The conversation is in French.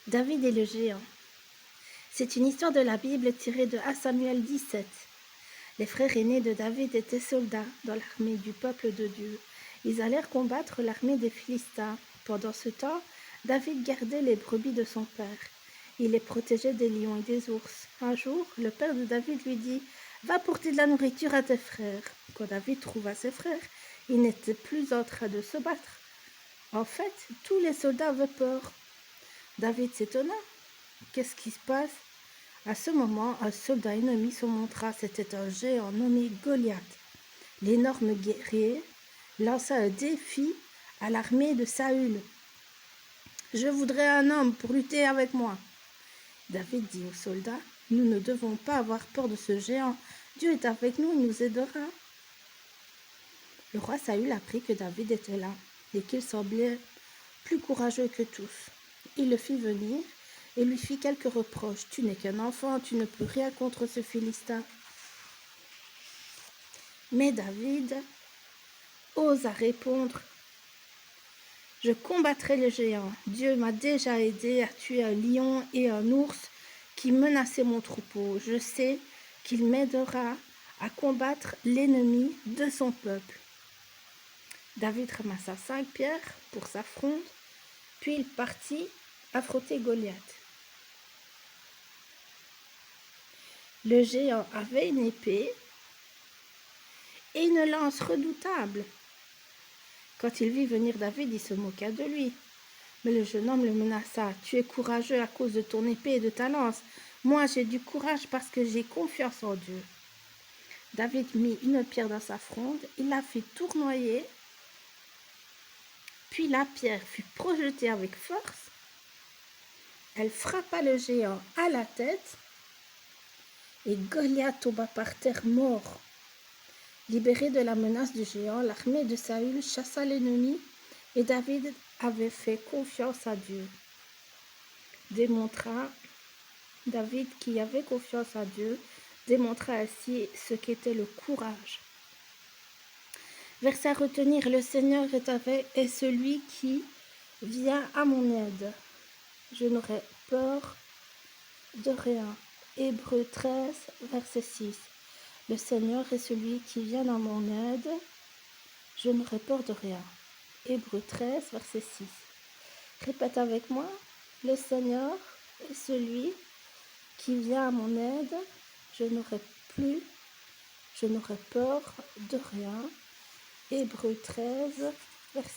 David et le géant. C'est une histoire de la Bible tirée de 1 Samuel 17. Les frères aînés de David étaient soldats dans l'armée du peuple de Dieu. Ils allèrent combattre l'armée des Philistins. Pendant ce temps, David gardait les brebis de son père. Il les protégeait des lions et des ours. Un jour, le père de David lui dit « Va porter de la nourriture à tes frères ». Quand David trouva ses frères, ils n'étaient plus en train de se battre. En fait, tous les soldats avaient peur. David s'étonna. Qu'est-ce qui se passe? À ce moment, un soldat ennemi se montra. C'était un géant nommé Goliath. L'énorme guerrier lança un défi à l'armée de Saül. « Je voudrais un homme pour lutter avec moi. » David dit aux soldats, « Nous ne devons pas avoir peur de ce géant. Dieu est avec nous, il nous aidera. » Le roi Saül apprit que David était là et qu'il semblait plus courageux que tous. Il le fit venir et lui fit quelques reproches. « Tu n'es qu'un enfant, tu ne peux rien contre ce Philistin. » Mais David osa répondre « Je combattrai le géant. Dieu m'a déjà aidé à tuer un lion et un ours qui menaçaient mon troupeau. Je sais qu'il m'aidera à combattre l'ennemi de son peuple. » David ramassa 5 pierres pour sa fronde, puis il partit affronter Goliath. Le géant avait une épée et une lance redoutable. Quand il vit venir David, il se moqua de lui. Mais le jeune homme le menaça. « Tu es courageux à cause de ton épée et de ta lance. Moi, j'ai du courage parce que j'ai confiance en Dieu. » David mit une pierre dans sa fronde, il la fit tournoyer, puis la pierre fut projetée avec force. Elle frappa le géant à la tête et Goliath tomba par terre mort. Libéré de la menace du géant, l'armée de Saül chassa l'ennemi et David avait fait confiance à Dieu. David, qui avait confiance à Dieu, démontra ainsi ce qu'était le courage. Verset à retenir, le Seigneur est celui qui vient à mon aide. Je n'aurai peur de rien. Hébreux 13, verset 6. Le Seigneur est celui qui vient à mon aide. Je n'aurai peur de rien. Hébreux 13, verset 6. Répète avec moi. Le Seigneur est celui qui vient à mon aide. Je n'aurai peur de rien. Hébreux 13, verset